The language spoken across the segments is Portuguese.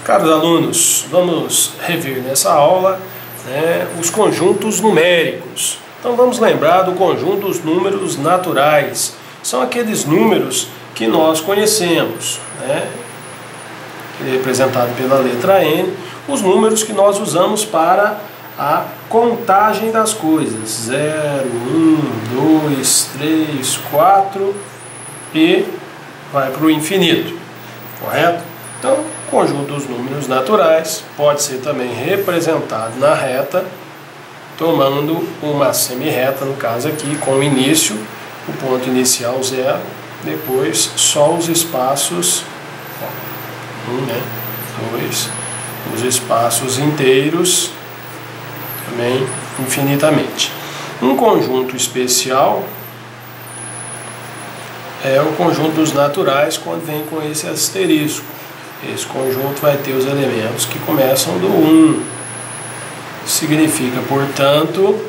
Caros alunos, vamos rever nessa aula os conjuntos numéricos. Então vamos lembrar do conjunto dos números naturais. São aqueles números que nós conhecemos, representado pela letra N, os números que nós usamos para a contagem das coisas. 0, 1, 2, 3, 4 e vai para o infinito, correto? Então, o conjunto dos números naturais pode ser também representado na reta, tomando uma semirreta, no caso aqui, com o início, o ponto inicial 0, depois só os espaços 1, 2, os espaços inteiros, também infinitamente. Um conjunto especial é o conjunto dos naturais, quando vem com esse asterisco. Esse conjunto vai ter os elementos que começam do 1. Significa, portanto,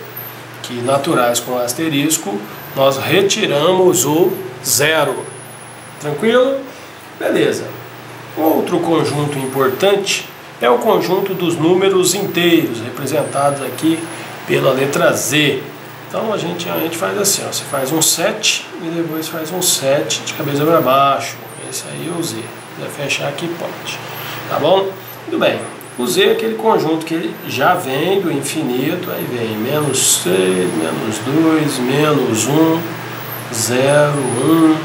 que naturais com asterisco, nós retiramos o 0. Tranquilo? Beleza. Outro conjunto importante é o conjunto dos números inteiros, representados aqui pela letra Z. Então a gente faz assim, você faz um 7 e depois faz um 7 de cabeça para baixo. Esse aí é o Z. Se quiser fechar aqui, pode. Tá bom? Muito bem. O Z é aquele conjunto que ele já vem do infinito, aí vem menos 3, menos 2, menos 1, 0, 1,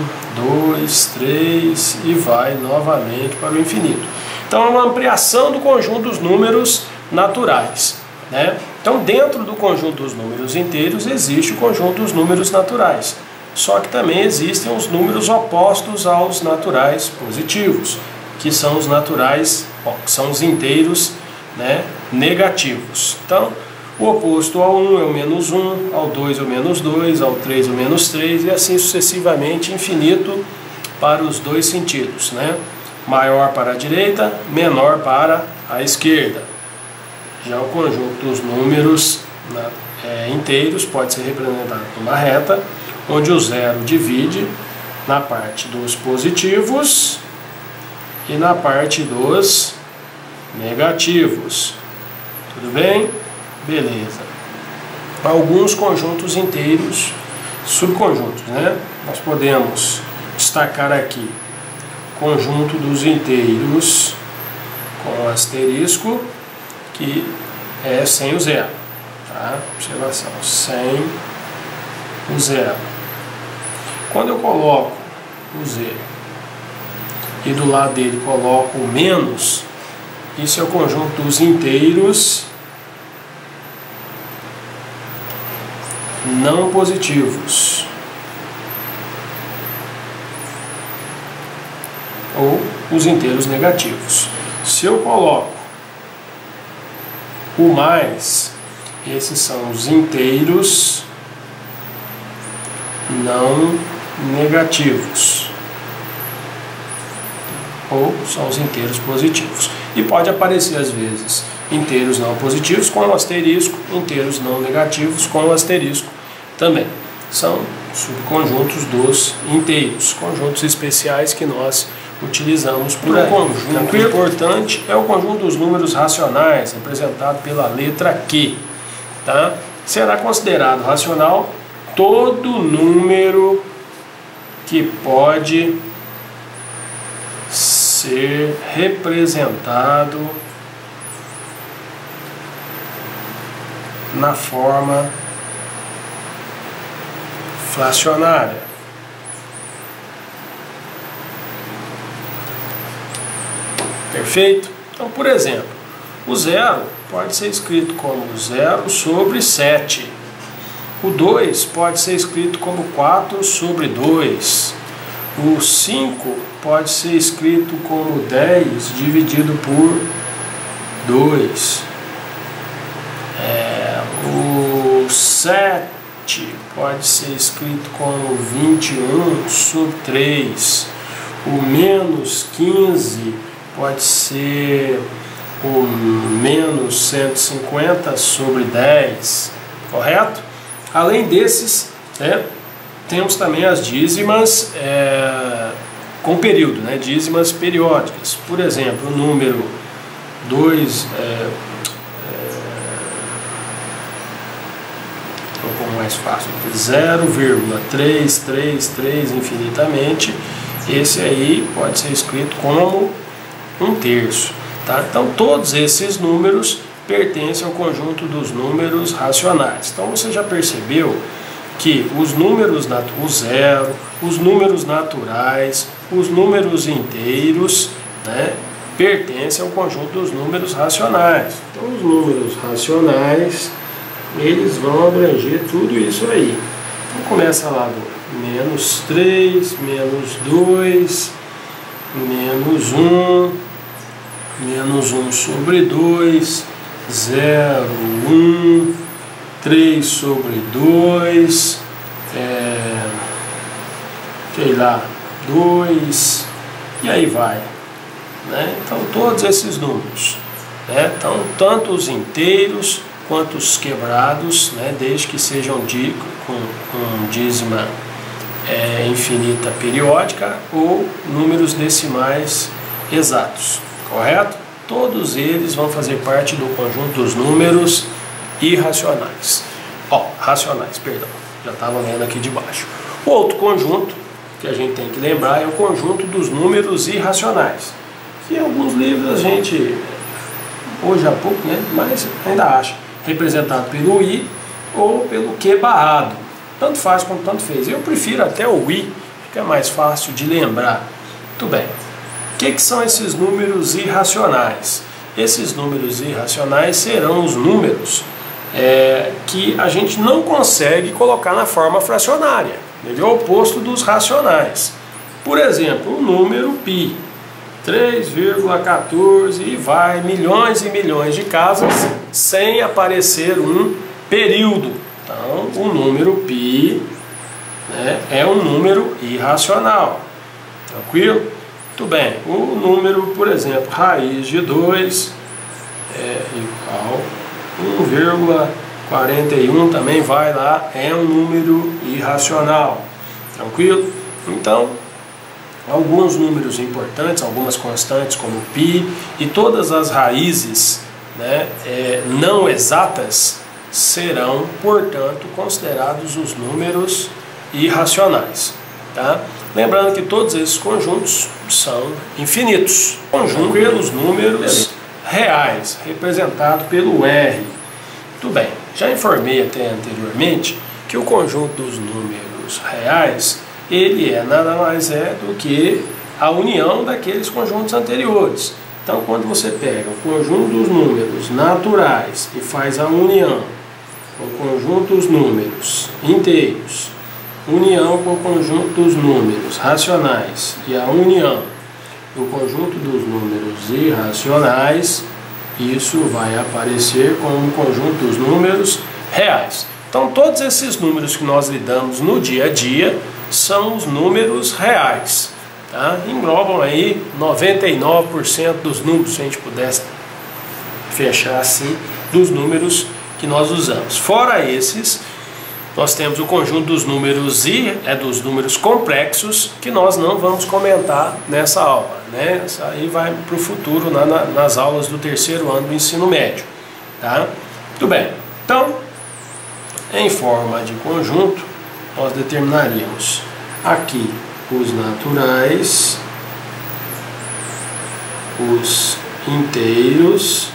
2, 3 e vai novamente para o infinito. Então é uma ampliação do conjunto dos números naturais, Então dentro do conjunto dos números inteiros existe o conjunto dos números naturais. Só que também existem os números opostos aos naturais positivos, que são os naturais, que são os inteiros negativos. Então, o oposto ao 1 é o menos 1, ao 2 é o menos 2, ao 3 é o menos 3, e assim sucessivamente, infinito para os dois sentidos, Maior para a direita, menor para a esquerda. Já o conjunto dos números inteiros pode ser representado numa reta, onde o 0 divide na parte dos positivos e na parte dos negativos. Tudo bem? Beleza. Alguns conjuntos inteiros, subconjuntos, Nós podemos destacar aqui o conjunto dos inteiros com asterisco, que é sem o 0. Observação, sem o 0. Quando eu coloco o 0 e do lado dele coloco o menos, isso é o conjunto dos inteiros não positivos, ou os inteiros negativos. Se eu coloco o mais, esses são os inteiros não negativos, ou são os inteiros positivos. E pode aparecer às vezes inteiros não positivos com um asterisco, inteiros não negativos com um asterisco também. São subconjuntos dos inteiros, conjuntos especiais que nós utilizamos por aí. Um conjunto importante é o conjunto dos números racionais, representado pela letra Q. Será considerado racional todo número que pode ser representado na forma fracionária. Perfeito? Então, por exemplo, o 0 pode ser escrito como 0 sobre 7. O 2 pode ser escrito como 4 sobre 2. O 5 pode ser escrito como 10 dividido por 2. O 7 pode ser escrito como 21 sobre 3. O menos 15 pode ser o menos 150 sobre 10. Correto? Além desses, temos também as dízimas com período, dízimas periódicas. Por exemplo, o número um pouco mais fácil, 0,333 infinitamente, esse aí pode ser escrito como 1/3, tá? Então todos esses números pertencem ao conjunto dos números racionais. Então você já percebeu que os números, o zero, os números naturais, os números inteiros, né, pertencem ao conjunto dos números racionais. Então os números racionais, eles vão abranger tudo isso aí. Então começa lá do -3, -2, -1, -1/2, 0, 1, 3/2, sei lá, 2, e aí vai, né? Então todos esses números, né? Então tanto os inteiros quanto os quebrados, né? Desde que sejam com dízima infinita periódica ou números decimais exatos, correto? Todos eles vão fazer parte do conjunto dos números irracionais. Racionais, perdão, já estava lendo aqui de baixo. O outro conjunto que a gente tem que lembrar é o conjunto dos números irracionais, que em alguns livros a gente, hoje há pouco, né, mas ainda acha, representado pelo I ou pelo Q barrado. Tanto faz como tanto fez. Eu prefiro até o I, fica mais fácil de lembrar. Muito bem. O que são esses números irracionais? Esses números irracionais serão os números que a gente não consegue colocar na forma fracionária. Ele é o oposto dos racionais. Por exemplo, o número π, 3,14 e vai milhões e milhões de casas sem aparecer um período. Então, o número π, né, é um número irracional. Tranquilo? Muito bem. O número, por exemplo, raiz de 2 é igual a 1,41, também vai lá, é um número irracional. Tranquilo? Então, alguns números importantes, algumas constantes como π e todas as raízes, né, não exatas serão, portanto, considerados os números irracionais. Tá? Lembrando que todos esses conjuntos são infinitos. Conjunto pelos números reais, representado pelo R. Muito bem, já informei até anteriormente que o conjunto dos números reais, ele nada mais do que a união daqueles conjuntos anteriores. Então, quando você pega o conjunto dos números naturais e faz a união com o conjunto dos números inteiros, união com o conjunto dos números racionais e a união do conjunto dos números irracionais, isso vai aparecer como o conjunto dos números reais. Então, todos esses números que nós lidamos no dia a dia são os números reais. Tá? Englobam aí 99% dos números, se a gente pudesse fechar assim, dos números que nós usamos. Fora esses, nós temos o conjunto dos números dos números complexos, que nós não vamos comentar nessa aula, né? Isso aí vai para o futuro nas aulas do terceiro ano do ensino médio. Tá? Muito bem. Então, em forma de conjunto, nós determinaríamos aqui os naturais, os inteiros,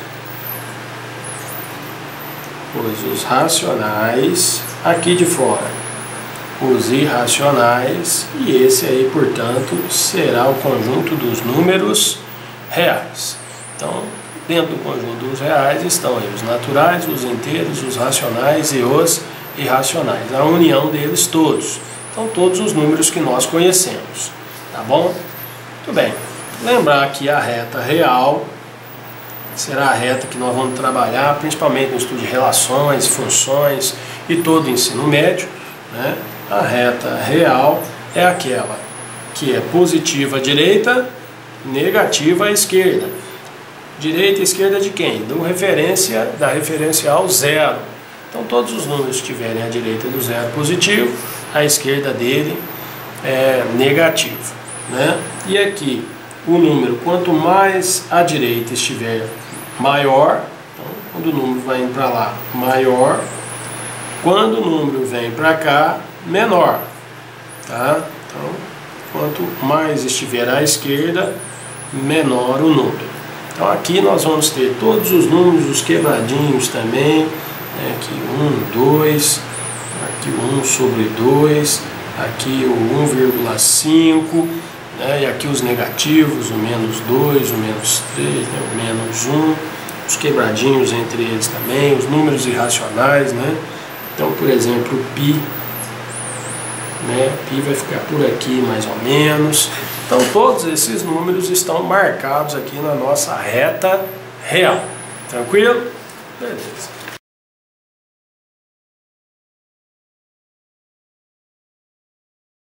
os racionais, aqui de fora os irracionais, e esse aí, portanto, será o conjunto dos números reais. Então, dentro do conjunto dos reais estão aí os naturais, os inteiros, os racionais e os irracionais, a união deles todos. Então, todos os números que nós conhecemos, tá bom? Muito bem. Lembrar que a reta real será a reta que nós vamos trabalhar, principalmente no estudo de relações, funções e todo o ensino médio, né? A reta real é aquela que é positiva à direita, negativa à esquerda. Direita e esquerda de quem? Da referencial zero. Então, todos os números que tiverem à direita do zero positivo, a esquerda dele é negativo, né? E aqui, o número, quanto mais à direita estiver maior, então, quando o número vai indo para lá, maior, quando o número vem para cá, menor, tá? Então, quanto mais estiver à esquerda, menor o número. Então aqui nós vamos ter todos os números, os quebradinhos também, né? Aqui 1, 2, aqui o 1 sobre 2, aqui o 1,5, né? E aqui os negativos, o menos 2, o menos 3, né? O menos 1, os quebradinhos entre eles também, os números irracionais, né? Então, por exemplo, π, né? Π vai ficar por aqui mais ou menos. Então todos esses números estão marcados aqui na nossa reta real. Tranquilo? Beleza.